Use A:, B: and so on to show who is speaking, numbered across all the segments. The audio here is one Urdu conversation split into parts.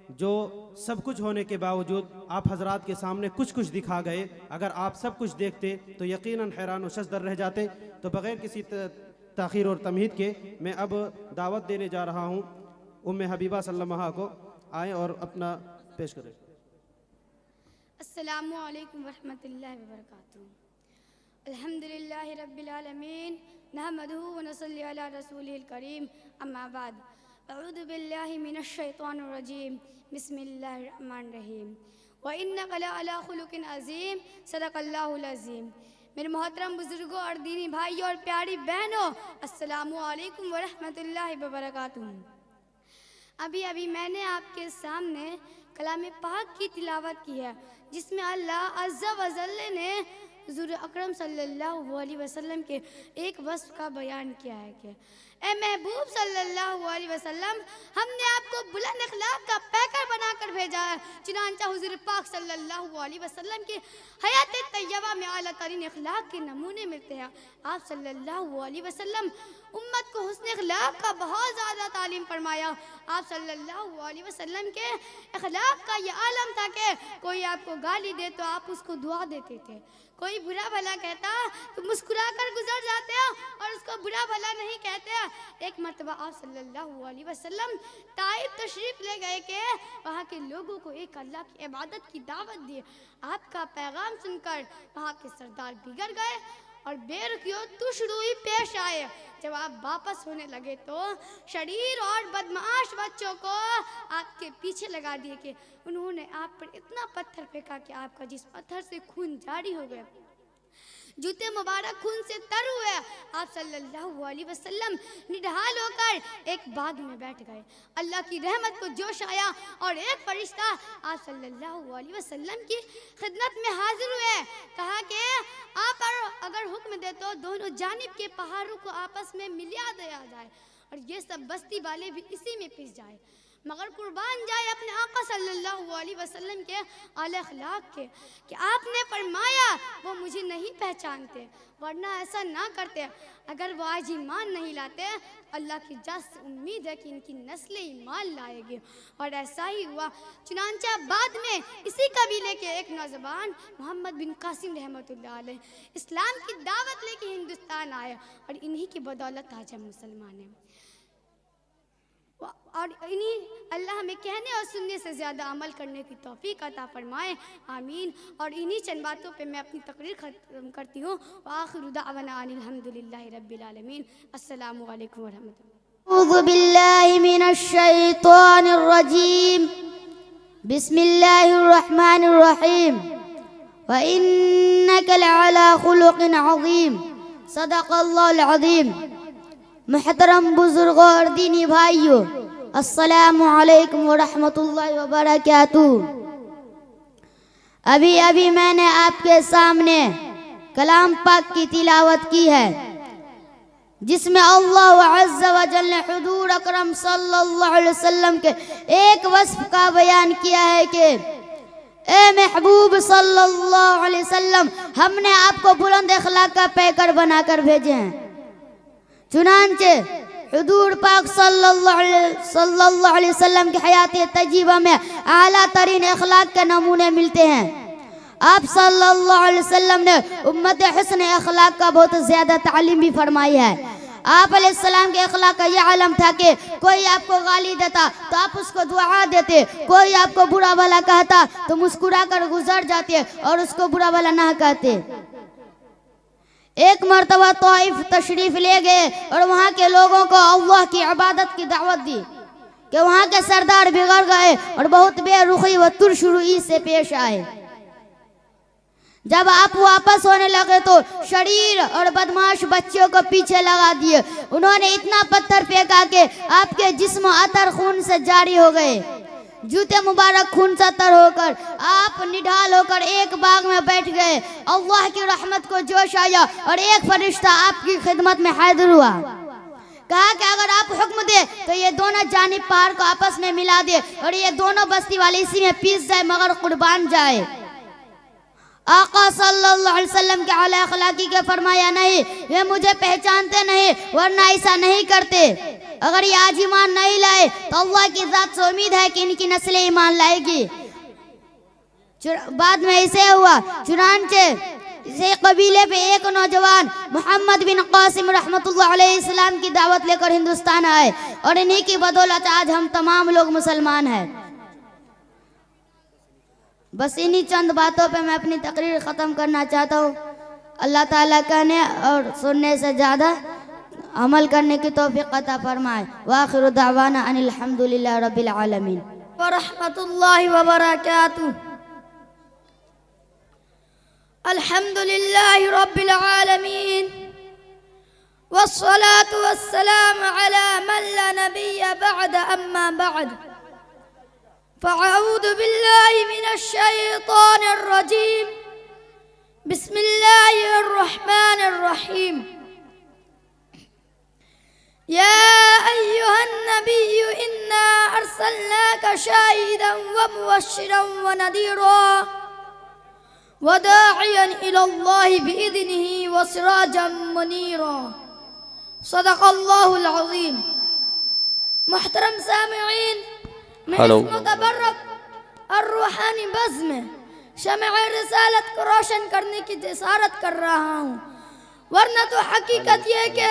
A: جو سب کچھ ہونے کے باوجود آپ حضرات کے سامنے کچھ دکھا گئے، اگر آپ سب کچھ دیکھتے تو یقیناً حیران و شزدر رہ جاتے۔ تو بغیر کسی تاخیر اور تمہید کے میں اب دعوت دینے جا رہا ہوں ام حبیبہ صلی اللہ علیہ کو، آئیں اور اپنا پیش کریں۔
B: السلام علیکم ورحمۃ اللہ وبرکاتہ۔ الحمدللہ رب العالمین، نحمدہ ونصلی علی رسولہ الکریم، اما بعد، اعوذ باللہ من الشیطان الرجیم، بسم اللہ الرحمن الرحیم، وَإِنَّكَ لَعَلَىٰ خُلُقٍ عَظِيمٍ، صدق اللہ العظیم۔ میرے محترم بزرگوں اور دینی بھائیوں اور پیاری بہنوں، السلام علیکم ورحمۃ اللہ وبرکاتہ۔ ابھی میں نے آپ کے سامنے کلام پاک کی تلاوت کی ہے، جس میں اللہ عز و جل نے حضور اکرم صلی اللہ علیہ وسلم کے ایک وصف کا بیان کیا ہے کہ اے محبوب صلی اللہ علیہ وسلم، ہم نے آپ کو بلند اخلاق کا پیکر بنا کر بھیجا ہے۔ چنانچہ حضور پاک صلی اللہ علیہ وسلم کی حیات طیبہ میں اعلیٰ ترین اخلاق کے نمونے ملتے ہیں۔ آپ صلی اللہ علیہ وسلم امت کو حسن اخلاق کا بہت زیادہ تعلیم فرمایا۔ آپ صلی اللہ علیہ وسلم کے اخلاق کا یہ عالم تھا کہ کوئی آپ کو گالی دے تو آپ اس کو دعا دیتے تھے، کوئی برا بھلا کہتا تو مسکرا کر گزر جاتے ہیں اور اس کو برا بھلا نہیں کہتے ہیں۔ ایک مرتبہ آپ صلی اللہ علیہ وسلم طائف تشریف لے گئے کہ وہاں کے لوگوں کو ایک اللہ کی عبادت کی دعوت دی۔ آپ کا پیغام سن کر وہاں کے سردار بگڑ گئے اور بے رخیو تش روئی پیش آئے۔ جب آپ واپس ہونے لگے تو شریر اور بدمعاش بچوں کو آپ کے پیچھے لگا دیے کہ انہوں نے آپ پر اتنا پتھر پھینکا کہ آپ کا جس پتھر سے خون جاری ہو گیا، جوتے مبارک خون سے تر ہوئے۔ آپ صلی اللہ علیہ وسلم نڈھال ہو کر ایک باغ میں بیٹھ گئے۔ اللہ کی رحمت کو جوش آیا اور ایک فرشتہ آپ صلی اللہ علیہ وسلم کی خدمت میں حاضر ہوئے۔ کہا کہ آپ اگر حکم دے تو دونوں جانب کے پہاڑوں کو آپس میں ملا دیا جائے اور یہ سب بستی والے بھی اسی میں پس جائے، مگر قربان جائے اپنے آقا صلی اللہ علیہ وسلم کے اعلی اخلاق کے کہ آپ نے فرمایا وہ مجھے نہیں پہچانتے، ورنہ ایسا نہ کرتے۔ اگر وہ آج ایمان نہیں لاتے، اللہ کی جان سے امید ہے کہ ان کی نسل ایمان لائے گی، اور ایسا ہی ہوا۔ چنانچہ بعد میں اسی قبیلے کے ایک نوجوان محمد بن قاسم رحمۃ اللہ علیہ اسلام کی دعوت لے کے ہندوستان آئے، اور انہی کی بدولت آج ہم مسلمان ہیں۔ اور اللہ ہمیں کہنے اور سننے سے زیادہ عمل کرنے کی توفیق عطا فرمائے، آمین۔ اور انہی چند باتوں پہ میں اپنی تقریر ختم کرتی ہوں۔ وآخر دعوانا ان الحمدللہ رب العالمین۔ السلام علیکم ورحمۃ اللہ۔
C: اعوذ باللہ من الشیطان الرجیم، بسم اللہ الرحمن الرحیم، وَإِنَّكَ لَعَلَىٰ خُلُقٍ عَظِيمٍ، صدق اللہ العظیم۔ محترم بزرگوں اور دینی بھائیوں، السلام علیکم ورحمۃ اللہ وبرکاتہ۔ ابھی میں نے آپ کے سامنے کلام پاک کی تلاوت کی ہے، جس میں اللہ عز و جل نے حضور اکرم صلی اللہ علیہ وسلم کے ایک وصف کا بیان کیا ہے کہ اے محبوب صلی اللہ علیہ وسلم، ہم نے آپ کو بلند اخلاق کا پیکر بنا کر بھیجے ہیں۔ چنانچہ حضور پاک صلی اللہ علیہ وسلم کی حیات طیبہ میں اعلیٰ ترین اخلاق کے نمونے ملتے ہیں۔ آپ صلی اللہ علیہ وسلم نے امت حسن اخلاق کا بہت زیادہ تعلیم بھی فرمائی ہے۔ آپ علیہ السلام کے اخلاق کا یہ عالم تھا کہ کوئی آپ کو گالی دیتا تو آپ اس کو دعا دیتے، کوئی آپ کو برا بھلا کہتا تو مسکرا کر گزر جاتے اور اس کو برا بھلا نہ کہتے۔ ایک مرتبہ طائف تشریف لے گئے اور وہاں کے لوگوں کو اللہ کی عبادت کی دعوت دی کہ وہاں کے سردار بگڑ گئے اور بہت بے رخی و ترش روئی سے پیش آئے۔ جب آپ واپس ہونے لگے تو شریر اور بدمعاش بچوں کو پیچھے لگا دیے۔ انہوں نے اتنا پتھر پھینکا کہ آپ کے جسم عطر خون سے جاری ہو گئے، جوتے مبارک خون سے تر ہو کر آپ نڈھال ہو کر ایک باغ میں بیٹھ گئے۔ اللہ کی رحمت کو جوش آیا اور ایک فرشتہ آپ کی خدمت میں حاضر ہوا۔ کہا کہ اگر آپ حکم دے تو یہ دونوں جانب پہاڑ کو آپس میں ملا دے اور یہ دونوں بستی والے اسی میں پیس جائے، مگر قربان جائے۔ آقا صلی اللہ علیہ وسلم کے اعلی اخلاقی کے فرمایا نہیں یہ مجھے پہچانتے نہیں ورنہ ایسا نہیں کرتے. اگر یہ آج ایمان نہیں لائے تو اللہ کی ذات سے امید ہے کہ ان کی نسل ایمان لائے گی. بعد میں اسے ہوا چنانچہ اسی قبیلے پہ ایک نوجوان محمد بن قاسم رحمت اللہ علیہ السلام کی دعوت لے کر ہندوستان آئے اور انہی کی بدولت آج ہم تمام لوگ مسلمان ہیں. بس انہی چند باتوں پہ میں اپنی تقریر ختم کرنا چاہتا ہوں. اللہ تعالیٰ کہنے اور سننے سے زیادہ عمل کرنے کی توفیق عطا فرمائے. وآخر دعوانا ان الحمدللہ رب العالمین
B: ورحمۃ اللہ وبرکاتہ. الحمد لله رب العالمين والصلاة والسلام على من لا نبي بعد أما بعد فأعوذ بالله من الشيطان الرجيم. بسم الله الرحمن الرحيم. يا أيها النبي إنا أرسلناك شاهدا ومبشرا ونذيرا وداعيا إلى الله بإذنه وسراجا منيرا. صدق الله العظيم. محترم سامعین، میں اس متبرک اور روحانی بزم میں شمع رسالت کو روشن کرنے کی جسارت کر رہا ہوں، ورنہ تو حقیقت یہ کہ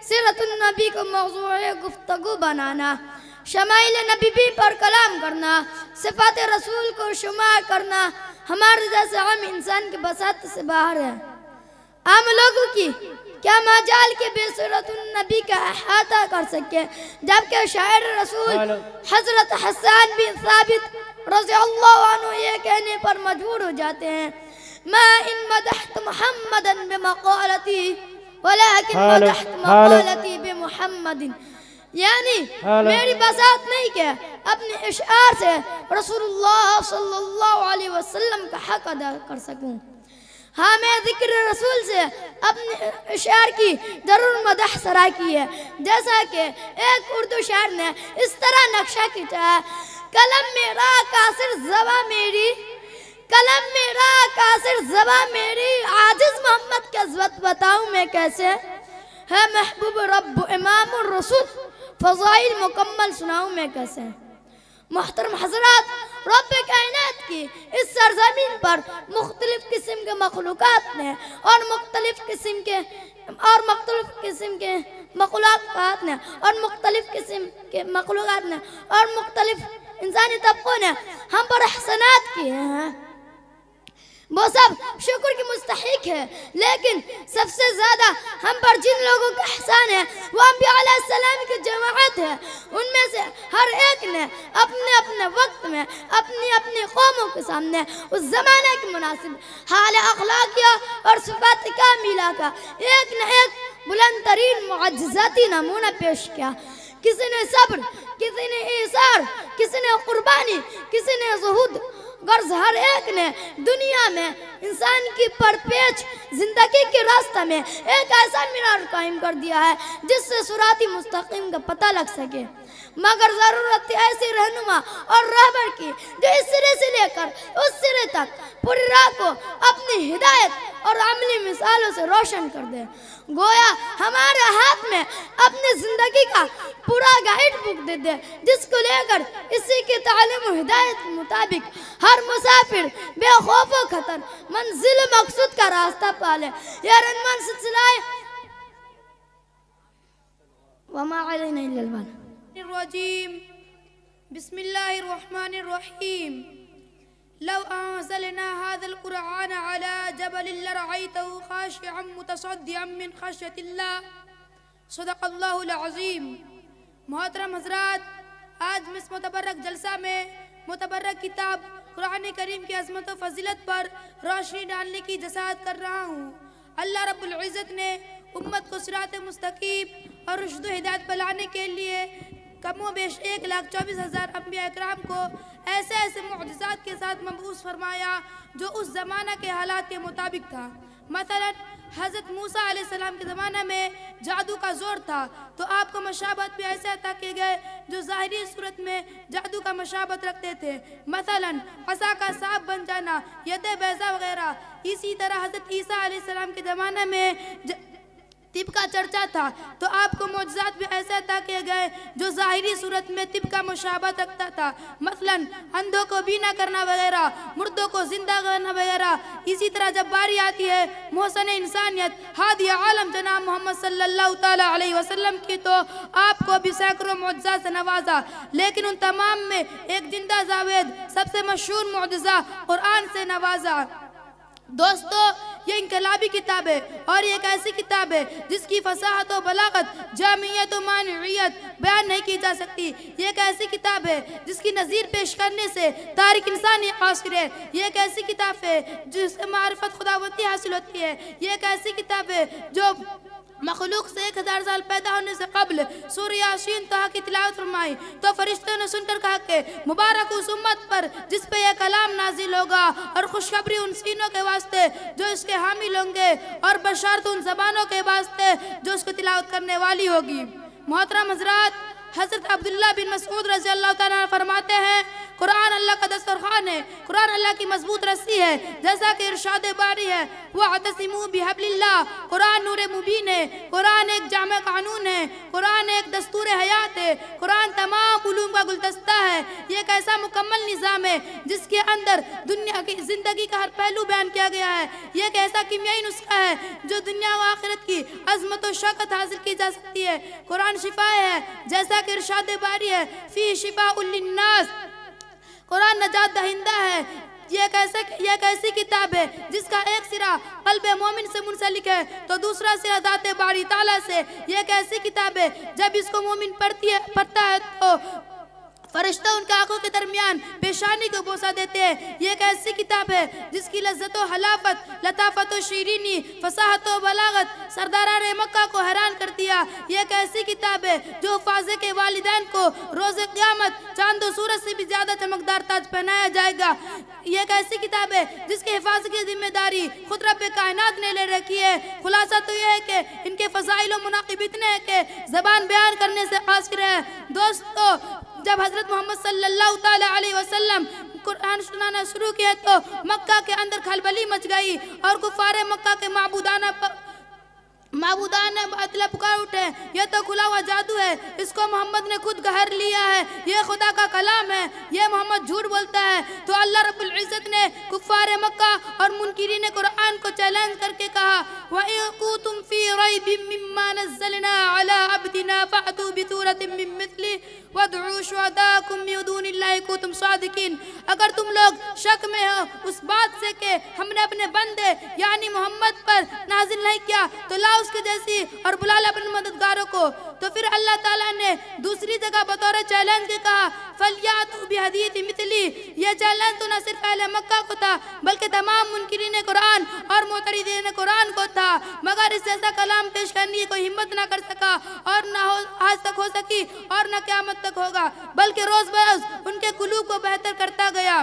B: سیرت النبی کو موضوع گفتگو بنانا، شمائل نبی پر کلام کرنا، صفات رسول کو شمار کرنا ہمارے جیسے عام انسان کے بساط سے باہر ہے. عام لوگوں کی کیا مجال کے بے سیرت النبی کا احاطہ کر سکے، جبکہ شاعر رسول حضرت حسان بن ثابت رضی اللہ عنہ یہ کہنے پر مجبور ہو جاتے ہیں: ما ان مدحت محمدا بمقالتی ولكن مدحت مقالتی بمحمد. یعنی میری بساط نہیں کہ اپنے اشعار سے رسول اللہ صلی اللہ علیہ وسلم کا حق ادا کر سکوں. ہاں، میں ذکر رسول سے اپنے اشعار کی ضرور مدح سرائی کی ہے، جیسا کہ ایک اردو شاعر نے اس طرح نقشہ کھینچا ہے: قلم میرا کاسر زباں میری، قلم میرا کاسر زباں میری، عاجز محمد کی عظمت بتاؤں میں کیسے، ہے محبوب رب امام الرسول فضائل مکمل سناؤں میں کیسے. محترم حضرات، رب کائنات کی اس سرزمین پر مختلف قسم کے مخلوقات نے اور مختلف قسم کے مخلوقات نے اور مختلف قسم کے مخلوقات نے اور مختلف انسانی طبقوں نے ہم پر احسانات کیے ہیں. وہ سب شکر کی مستحق ہے، لیکن سب سے زیادہ ہم پر جن لوگوں کا احسان ہے وہ انبیاء علیہ السلام کی جماعت ہے. ان میں سے ہر ایک نے اپنے اپنے وقت میں اپنی اپنی قوموں کے سامنے اس زمانے کے مناسب حال اخلاقیہ اور صفات کاملہ کا ایک نہ ایک بلند ترین معجزاتی نمونہ پیش کیا. کسی نے صبر، کسی نے ایثار، کسی نے قربانی، کسی نے زہد. غرض ہر ایک نے دنیا میں انسان کی پرپیچ زندگی کے راستہ میں ایک ایسا مینار قائم کر دیا ہے جس سے صراط مستقیم کا پتہ لگ سکے. مگر ضرورت تھی ایسی رہنما اور رہبر کی جو اس سرے سے لے کر اس سرے تک پوری راہ کو اپنی ہدایت اور عملی مثالوں سے روشن کر دے. گویا ہمارے ہاتھ میں اپنی زندگی کا پورا گائیڈ بک دے دے، جس کو لے کر اسی کی تعلیم و ہدایت کے مطابق ہر مسافر بے خوف و خطر منزل مقصود کا راستہ پالے. یہ رنمان سلسلہ وما علینا الا البلاغ.
D: الرجیم. بسم اللہ الرحمن الرحیم. لو انزلنا هذا القرآن على جبل لرأيته خاشعا متصدعا من خشیة اللہ. صدق اللہ العظیم. محترم حضرات، آج میں اس متبرک جلسہ میں متبرک کتاب قرآن کریم کی عظمت و فضیلت پر روشنی ڈالنے کی جسارت کر رہا ہوں. اللہ رب العزت نے امت کو صراط مستقیم اور رشد و ہدایت پر لانے کے لیے کم و بیش 1,24,000 انبیاء اکرام کو ایسے معجزات کے ساتھ مبعوث فرمایا جو اس زمانہ کے حالات کے مطابق تھا. مثلا حضرت موسیٰ علیہ السلام کے زمانہ میں جادو کا زور تھا تو آپ کو مشابہت بھی ایسے عطا کیے گئے جو ظاہری صورت میں جادو کا مشابہت رکھتے تھے، مثلا عصا کا سانپ بن جانا، ید بیضا وغیرہ۔ اسی طرح حضرت عیسیٰ علیہ السلام کے زمانہ میں طب کا چرچا تھا تو آپ کو معجزات بھی ایسے عطا کیے گئے جو ظاہری صورت میں طب کا مشابہت رکھتا تھا، مثلا اندھوں کو بینا کرنا وغیرہ، مردوں کو زندہ کرنا وغیرہ۔ اسی طرح جب باری آتی ہے محسن انسانیت ہادی عالم جناب محمد صلی اللہ تعالی علیہ وسلم کی تو آپ کو بھی سینکڑوں معجزات سے نوازا، لیکن ان تمام میں ایک زندہ جاوید سب سے مشہور معجزہ قرآن سے نوازا۔ دوستو، یہ انقلابی کتاب ہے اور یہ ایک ایسی کتاب ہے جس کی فصاحت و بلاغت، جامعیت و معنویت بیان نہیں کی جا سکتی۔ یہ ایک ایسی کتاب ہے جس کی نظیر پیش کرنے سے تاریخ انسانی قاصر ہے۔ یہ ایک ایسی کتاب ہے جس سے معرفت خداوندی حاصل ہوتی ہے۔ یہ ایک ایسی کتاب ہے جو مخلوق سے 1000 سال پیدا ہونے سے قبل سورہ یاسین طہ کی تلاوت فرمائی تو فرشتوں نے سن کر کہا کہ مبارک اس امت پر جس پہ یہ کلام نازل ہوگا، اور خوشخبری ان سینوں کے واسطے جو اس کے حامل ہوں گے، اور بشارت ان زبانوں کے واسطے جو اس کو تلاوت کرنے والی ہوگی۔ محترم حضرات، حضرت عبداللہ بن مسعود رضی اللہ تعالیٰ عنہ فرماتے ہیں قرآن اللہ کا دسترخوان ہے، قرآن اللہ کی مضبوط رسی ہے، جیسا کہ ارشاد باری ہے وَاعْتَصِمُوا بِحَبْلِ اللَّهِ، قرآن نور مبین ہے، قرآن ایک جامع قانون ہے، قرآن ایک دستور حیات ہے، قرآن تمام علوم کا گلدستہ ہے۔ یہ ایک ایسا مکمل نظام ہے جس کے اندر دنیا کی زندگی کا ہر پہلو بیان کیا گیا ہے۔ یہ ایک ایسا کیمیائی نسخہ ہے جو دنیا و آخرت کی عظمت و شوکت حاصل کی جا سکتی ہے۔ قرآن شفا ہے، جیسا کہ ارشاد باری ہے فی شفاء للناس، قرآن نجات دہندہ ہے۔ یہ ایک ایسی کتاب ہے جس کا ایک سرا قلب مومن سے منسلک ہے تو دوسرا سرا ذات باری تعالیٰ سے۔ یہ ایک ایسی کتاب ہے جب اس کو مومن پڑھتا ہے تو فرشتہ ان کے آنکھوں کے درمیان پیشانی کو بوسہ دیتے ہیں۔ یہ ایک ایسی کتاب ہے جس کی لذت و حلافت، لطافت و شیرینی، فصاحت و بلاغت سرداران مکہ کو حیران کر دیا۔ یہ ایک ایسی کتاب ہے جو حفاظ کے والدین کو روز قیامت چاند و سورج سے بھی زیادہ چمکدار تاج پہنایا جائے گا۔ یہ ایک ایسی کتاب ہے جس کی حفاظت کی ذمہ داری خود رب کائنات نے لے رکھی ہے۔ خلاصہ تو یہ ہے کہ ان کے فضائل و مناقب اتنے ہیں کہ زبان بیان کرنے سے قاصر ہے۔ دوستو، جب حضرت محمد صلی اللہ تعالی علیہ وسلم قرآن سنانا شروع کیا تو مکہ کے اندر کھلبلی مچ گئی اور کفار مکہ کے معبودان باطل پکار اٹھے یہ تو کھلا ہوا جادو ہے، اس کو محمد نے خود گھر لیا ہے، یہ خدا کا کلام ہے، یہ محمد جھوٹ بولتا ہے۔ تو اللہ رب العزت نے کفار مکہ اور منکرین قرآن کو چیلنج کر کے کہا وَإِن كُنتُمْ فِي رَيْبٍ مِّمَّا نَزَّلْنَا عَلَىٰ عَبْدِنَا فَأْتُوا بِسُورَةٍ مِّن مِّثْلِهِ وَادْعُوا شُهَدَاءَكُم مِّن دُونِ اللَّهِ إِن كُنتُمْ صَادِقِينَ۔ اگر تم لوگ شک میں ہو اس بات سے کہ ہم نے اپنے بندے یعنی محمد پر نازل نہیں کیا تو لاؤ اس کے جیسی اور بلا لے اپنے مددگاروں کو، تو پھر اللہ تعالیٰ نے دوسری جگہ بطور چیلنج کے کہا فَلْيَأْتُوا بِحَدِيثٍ مِّثْلِهِ۔ یہ چیلنج تو نہ صرف اہل مکہ کو تھا بلکہ تمام منکرین قرآن اور معترضین قرآن کو تھا، مگر اس جیسا کلام پیش کرنے کی کوئی ہمت نہ کر سکا اور نہ آج تک ہو سکی اور نہ قیامت تک ہوگا، بلکہ روز بروز ان کے قلوب کو بہتر کرتا گیا۔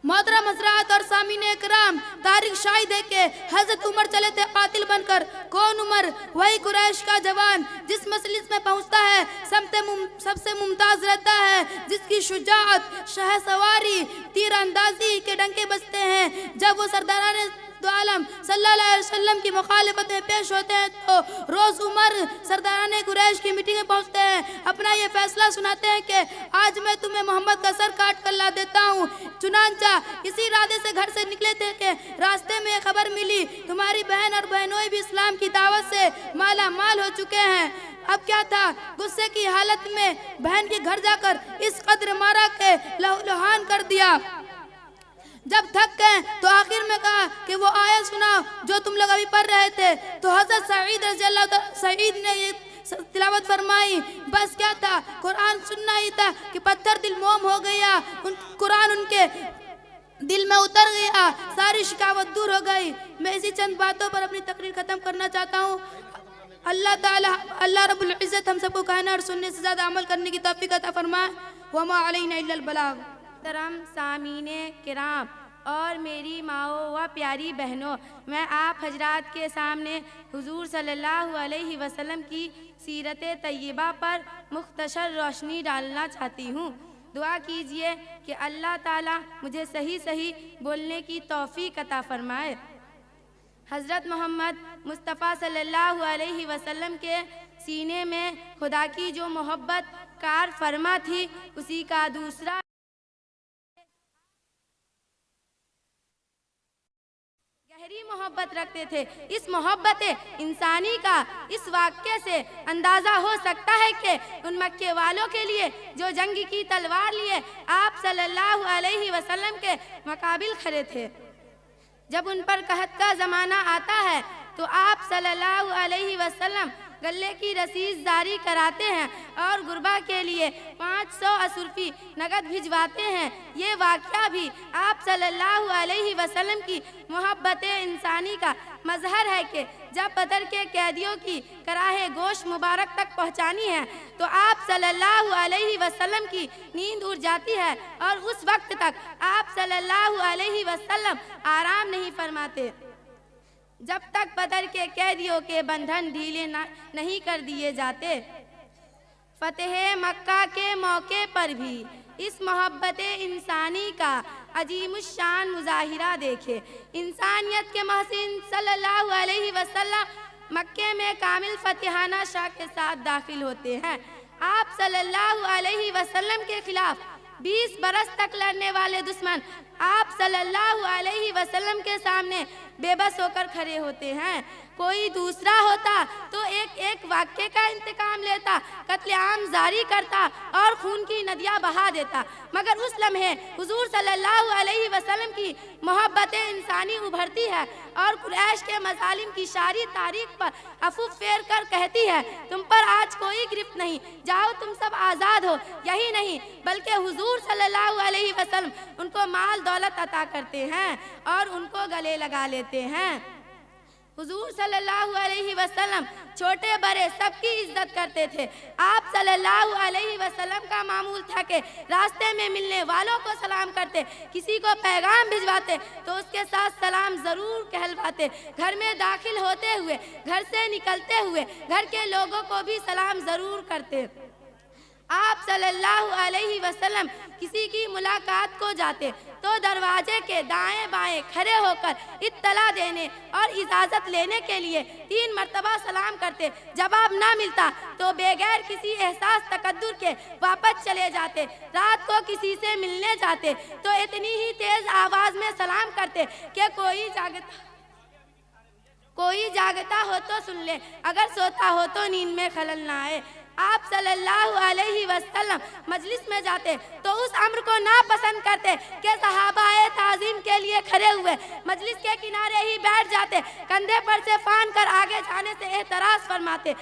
D: محترم حضرات اور سامعین اکرام، تاریخ شاہد ہے کہ حضرت عمر چلے تھے قاتل بن کر۔ کون عمر؟ وہی قریش کا جوان جس مجلس میں پہنچتا ہے سب سے ممتاز رہتا ہے، جس کی شجاعت، شہ سواری، تیر اندازی کے ڈنکے بجتے ہیں۔ جب وہ سرداران دو عالم صلی اللہ علیہ وسلم کی مخالفت میں پیش ہوتے ہیں تو روز عمر سرداران قریش کی میٹنگ میں پہنچتے ہیں، اپنا یہ فیصلہ سناتے ہیں کہ آج میں تمہیں محمد کا سر کاٹ کر لا دیتا ہوں۔ چنانچہ اسی ارادے سے گھر سے نکلے تھے کہ راستے میں یہ خبر ملی تمہاری بہن اور بہنوئی بھی اسلام کی دعوت سے مالا مال ہو چکے ہیں۔ اب کیا تھا، غصے کی حالت میں بہن کے گھر جا کر اس قدر مارا کہ لہولہان کر دیا۔ جب تھک گئے تو آخر میں کہا کہ وہ آیت سناؤ جو تم لوگ ابھی پڑھ رہے تھے، تو حضرت سعید رضی اللہ سعید نے یہ تلاوت فرمائی۔ بس کیا تھا، قرآن سننا ہی تھا کہ پتھر دل موم ہو گیا، قرآن ان کے دل میں اتر گیا، ساری شکاوت دور ہو گئی۔ میں اسی چند باتوں پر اپنی تقریر ختم کرنا چاہتا ہوں۔ اللہ رب العزت ہم سب کو کہنا اور سننے سے زیادہ عمل کرنے کی توفیق عطا فرمائے۔ وما علینا الا البلاغ۔
E: محترم سامعین کرام، اور میری ماؤں و پیاری بہنوں، میں آپ حضرات کے سامنے حضور صلی اللہ علیہ وسلم کی سیرت طیبہ پر مختصر روشنی ڈالنا چاہتی ہوں۔ دعا کیجئے کہ اللہ تعالیٰ مجھے صحیح بولنے کی توفیق عطا فرمائے۔ حضرت محمد مصطفیٰ صلی اللہ علیہ وسلم کے سینے میں خدا کی جو محبت کار فرما تھی، اسی کا دوسرا گہری محبت رکھتے تھے۔ اس محبت انسانی کا اس واقعے سے اندازہ ہو سکتا ہے کہ ان مکے والوں کے لیے جو جنگ کی تلوار لیے آپ صلی اللہ علیہ وسلم کے مقابل کھڑے تھے۔ جب ان پر قحط کا زمانہ آتا ہے تو آپ صلی اللہ علیہ وسلم غلے کی رسید جاری کراتے ہیں اور غربا کے لیے 500 اصرفی نقد بھجواتے ہیں۔ یہ واقعہ بھی آپ صلی اللہ علیہ وسلم کی محبت انسانی کا مظہر ہے کہ جب بدر کے قیدیوں کی کراہ گوشت مبارک تک پہنچانی ہے تو آپ صلی اللہ علیہ وسلم کی نیند اڑ جاتی ہے اور اس وقت تک آپ صلی اللہ علیہ وسلم آرام نہیں فرماتے جب تک بدر کے قیدیوں کے بندھن ڈھیلے نہیں کر دیے جاتے۔ فتح مکہ کے موقع پر بھی اس محبت انسانی کا عظیم الشان مظاہرہ دیکھے۔ انسانیت کے محسن صلی اللہ علیہ وسلم مکے میں کامل فتحانہ شاہ کے ساتھ داخل ہوتے ہیں۔ آپ صلی اللہ علیہ وسلم کے خلاف 20 برس تک لڑنے والے دشمن آپ صلی اللہ علیہ وسلم کے سامنے بے بس ہو کر کھڑے ہوتے ہیں۔ کوئی دوسرا ہوتا تو ایک واقعے کا انتقام لیتا، قتل عام جاری کرتا اور خون کی ندیاں بہا دیتا، مگر اس لمحے حضور صلی اللہ علیہ وسلم کی محبت انسانی ابھرتی ہے اور قریش کے مظالم کی ساری تاریخ پر افواہ پھیر کر کہتی ہے، تم پر آج کوئی گرفت نہیں، جاؤ تم سب آزاد ہو۔ یہی نہیں بلکہ حضور صلی اللہ علیہ وسلم ان کو مال دولت عطا کرتے ہیں اور ان کو گلے لگا لیتے ہیں۔ حضور صلی اللہ علیہ وسلم چھوٹے بڑے سب کی عزت کرتے تھے۔ آپ صلی اللہ علیہ وسلم کا معمول تھا کہ راستے میں ملنے والوں کو سلام کرتے، کسی کو پیغام بھجواتے تو اس کے ساتھ سلام ضرور کہلواتے، گھر میں داخل ہوتے ہوئے، گھر سے نکلتے ہوئے گھر کے لوگوں کو بھی سلام ضرور کرتے۔ آپ صلی اللہ علیہ وسلم کسی کی ملاقات کو جاتے تو دروازے کے دائیں بائیں کھڑے ہو کر اطلاع دینے اور اجازت لینے کے لیے 3 مرتبہ سلام کرتے۔ جواب نہ ملتا تو بغیر کسی احساس تقدر کے واپس چلے جاتے۔ رات کو کسی سے ملنے جاتے تو اتنی ہی تیز آواز میں سلام کرتے کہ کوئی جاگتا ہو تو سن لے، اگر سوتا ہو تو نیند میں خلل نہ آئے۔ آپ صلی اللہ علیہ وسلم مجلس میں جاتے تو اس امر کو ناپسند کرتے کہ صحابہ تعظیم کے لیے کھڑے ہوئے مجلس کے کنارے ہی بیٹھ جاتے، کندھے پر سے فان کر آگے جانے سے اعتراض فرماتے۔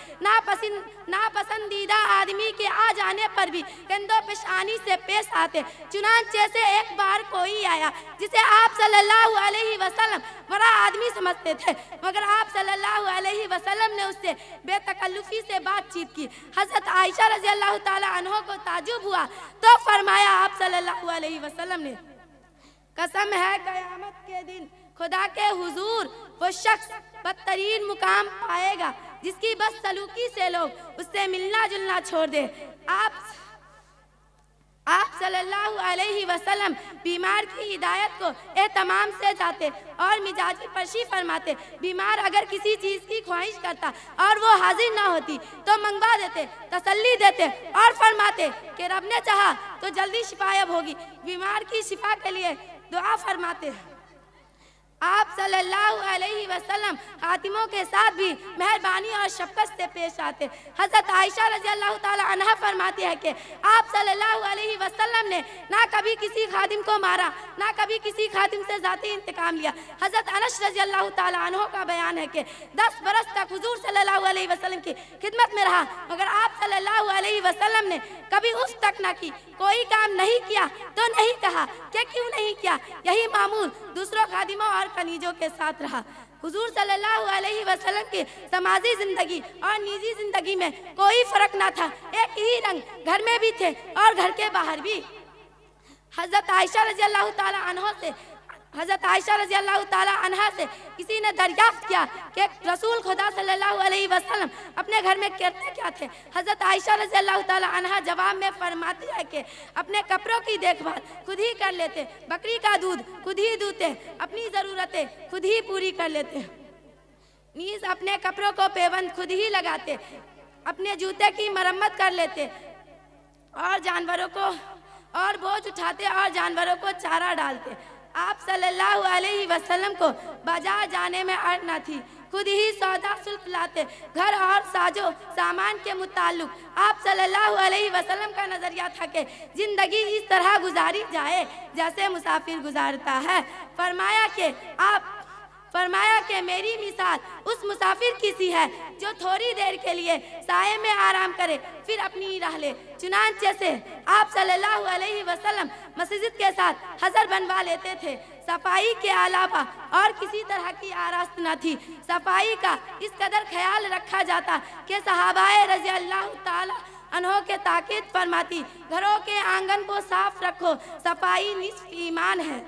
E: ناپسندیدہ آدمی کے آ جانے پر بھی کندھوں پیشانی سے پیش آتے۔ چنانچہ سے ایک بار کوئی آیا جسے آپ صلی اللہ علیہ وسلم بڑا آدمی سمجھتے تھے، مگر آپ صلی اللہ علیہ وسلم نے اس سے بے تکلفی سے بات چیت کی۔ حضرت عائشہ رضی اللہ تعالیٰ عنہ کو تعجب ہوا تو فرمایا آپ صلی اللہ علیہ وسلم نے، قسم ہے قیامت کے دن خدا کے حضور وہ شخص بدترین مقام پائے گا جس کی بس سلوکی سے لوگ اس سے ملنا جلنا چھوڑ دے۔ آپ صلی اللہ علیہ وسلم بیمار کی ہدایت کو اہتمام سے جاتے اور مزاجی پرشی فرماتے۔ بیمار اگر کسی چیز کی خواہش کرتا اور وہ حاضر نہ ہوتی تو منگوا دیتے، تسلی دیتے اور فرماتے کہ رب نے چاہا تو جلدی شفا یاب ہوگی۔ بیمار کی شفا کے لیے دعا فرماتے۔ آپ صلی اللہ علیہ وسلم خاتموں کے ساتھ بھی مہربانی اور شفقت سے پیش آتے۔ حضرت عائشہ رضی اللہ تعالی عنہا فرماتی ہے کہ آپ صلی اللہ علیہ وسلم نے نہ کبھی کسی خادم کو مارا، نہ کبھی کسی خادم سے ذاتی انتقام لیا۔ حضرت انس رضی اللہ تعالی عنہ کا بیان ہے کہ 10 برس تک حضور صلی اللہ علیہ وسلم کی خدمت میں رہا، مگر آپ صلی اللہ علیہ وسلم نے کبھی اس تک نہ کی، کوئی کام نہیں کیا تو نہیں کہا کہ کیوں نہیں کیا۔ یہی معمول دوسروں خادموں اور کنیجوں کے ساتھ رہا۔ حضور صلی اللہ علیہ وسلم کی سماجی زندگی اور نجی زندگی میں کوئی فرق نہ تھا، ایک ہی رنگ گھر میں بھی تھے اور گھر کے باہر بھی۔ حضرت عائشہ رضی اللہ تعالی عنہ سے حضرت عائشہ رضی اللہ تعالی عنہا سے کسی نے دریافت کیا کہ رسول خدا صلی اللہ علیہ وسلم اپنے گھر میں کرتے کیا تھے؟ حضرت عائشہ رضی اللہ تعالی عنہا جواب میں فرماتی ہے کہ اپنے کپڑوں کی دیکھ بھال خود ہی کر لیتے، بکری کا دودھ خود ہی دوتے، اپنی ضرورتیں خود ہی پوری کر لیتے، نیز اپنے کپڑوں کو پیوند خود ہی لگاتے، اپنے جوتے کی مرمت کر لیتے اور جانوروں کو اور بوجھ اٹھاتے اور جانوروں کو چارہ ڈالتے۔ آپ صلی اللہ علیہ وسلم کو بازار جانے میں عرض نہ تھی، خود ہی سودا سلف لاتے۔ گھر اور ساجو سامان کے متعلق آپ صلی اللہ علیہ وسلم کا نظریہ تھا کہ زندگی اس طرح گزاری جائے جیسے مسافر گزارتا ہے۔ فرمایا کہ میری مثال اس مسافر کی سی ہے جو تھوڑی دیر کے لیے سائے میں آرام کرے پھر اپنی راہ لے۔ چنانچہ سے آپ صلی اللہ علیہ وسلم مسجد کے ساتھ حضر بنوا لیتے تھے۔ صفائی کے علاوہ اور کسی طرح کی آراست نہ تھی۔ صفائی کا اس قدر خیال رکھا جاتا کہ صحابہ رضی اللہ تعالی عنہ کے تاکید فرماتی، گھروں کے آنگن کو صاف رکھو، صفائی نصف ایمان ہے۔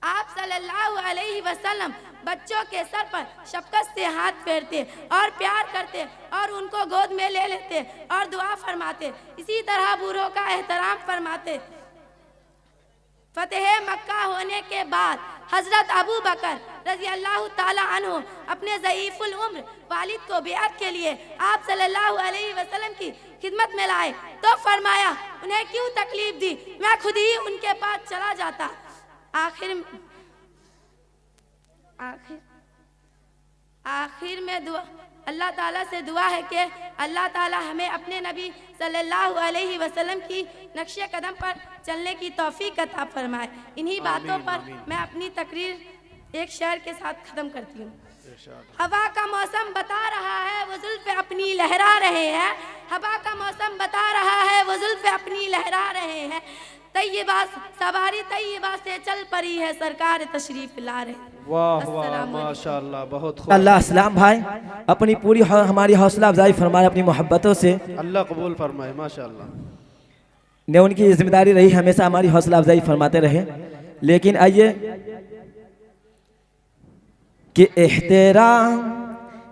E: آپ صلی اللہ علیہ وسلم بچوں کے سر پر شفقت سے ہاتھ پھیرتے اور پیار کرتے اور ان کو گود میں لے لیتے اور دعا فرماتے۔ اسی طرح بوڑھوں کا احترام فرماتے۔ فتح مکہ ہونے کے بعد حضرت ابو بکر رضی اللہ تعالی عنہ اپنے ضعیف العمر والد کو بیعت کے لیے آپ صلی اللہ علیہ وسلم کی خدمت میں لائے تو فرمایا، انہیں کیوں تکلیف دی، میں خود ہی ان کے پاس چلا جاتا۔ آخر میں اللہ تعالیٰ سے دعا ہے کہ اللہ تعالیٰ ہمیں اپنے نبی صلی اللہ علیہ وسلم کی نقش قدم پر چلنے کی توفیق عطا فرمائے۔ انہی باتوں پر میں اپنی تقریر ایک شعر کے ساتھ ختم کرتی ہوں۔ ہوا کا موسم بتا رہا ہے وہ زلف اپنی لہرا رہے ہیں، ہوا کا موسم بتا رہا ہے وہ زلف اپنی لہرا رہے ہیں، طیبہ سواری طیبہ سے چل پڑی ہے، سرکار تشریف لا رہے ہیں۔
A: واہ واہ ماشاءاللہ، بہت خوب۔
F: اللہ اسلام بھائی اپنی پوری ہماری حوصلہ افزائی فرمائے اپنی محبتوں سے،
A: اللہ قبول فرمائے ماشاءاللہ۔
F: نے ان کی ذمہ داری رہی ہمیشہ ہماری حوصلہ افزائی فرماتے رہے۔ لیکن آئیے کہ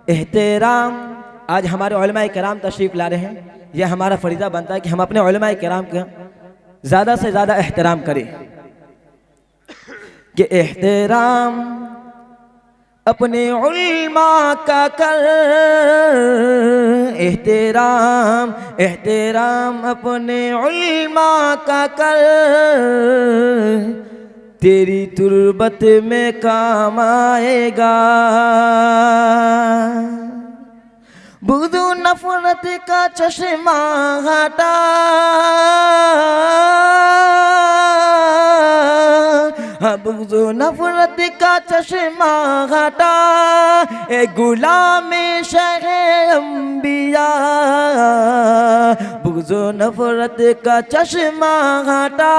F: احترام آج ہمارے علماء کرام تشریف لا رہے ہیں، یہ ہمارا فریضہ بنتا ہے کہ ہم اپنے علماء کرام کا زیادہ سے زیادہ احترام کریں۔ کہ احترام اپنے علماء کا کر، احترام اپنے علماء کا کر، تیری تربت میں کام آئے گا۔ بغض و نفرت کا چشمہ ہٹا، بغض و نفرت کا چشمہ ہٹا، اے غلام شہ انبیاء، بغض و نفرت کا چشمہ ہٹا،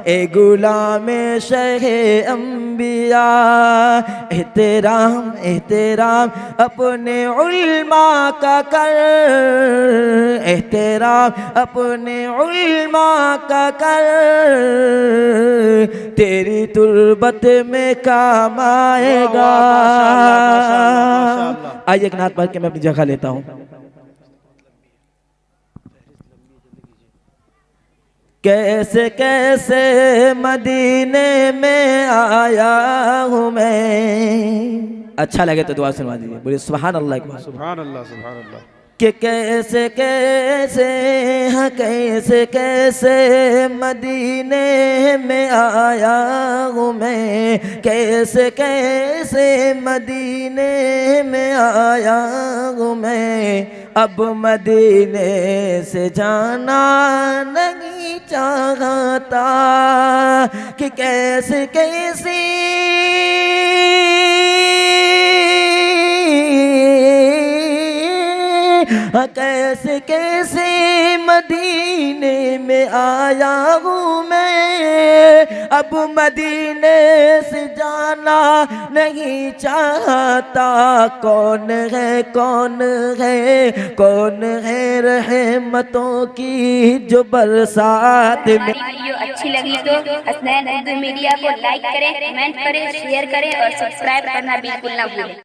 F: اے غلام شہ انبیاء۔ احترام اپنے علماء کا کر، احترام اپنے علماء کا کر، تیری تربت میں کام آئے گا۔ آئیے ایک نعت پڑھ کے میں اپنی جگہ لیتا ہوں۔ کیسے کیسے مدینے میں آیا ہوں میں، اچھا لگے تو دعا سنوا دیجیے، بولیے سبحان اللہ اکبر۔
A: سبحان اللہ سبحان اللہ۔
F: کہ کیسے کیسے مدینے میں آیا ہوں میں، کیسے کیسے مدینے میں آیا ہوں میں، اب مدینے سے جانا نہیں چاہتا، کہ کیسے کیسے کیسے کیسے مدینے میں آیا ہوں میں، اب مدینے سے جانا نہیں چاہتا، کون ہے کون ہے کون ہے رحمتوں کی جو برسات میں۔
G: ہماری ویڈیو اچھی لگی تو حسنین اردو میڈیا کو لائک کریں، کمنٹ کریں، شیئر کریں اور سبسکرائب کرنا بالکل نہ بھولیں۔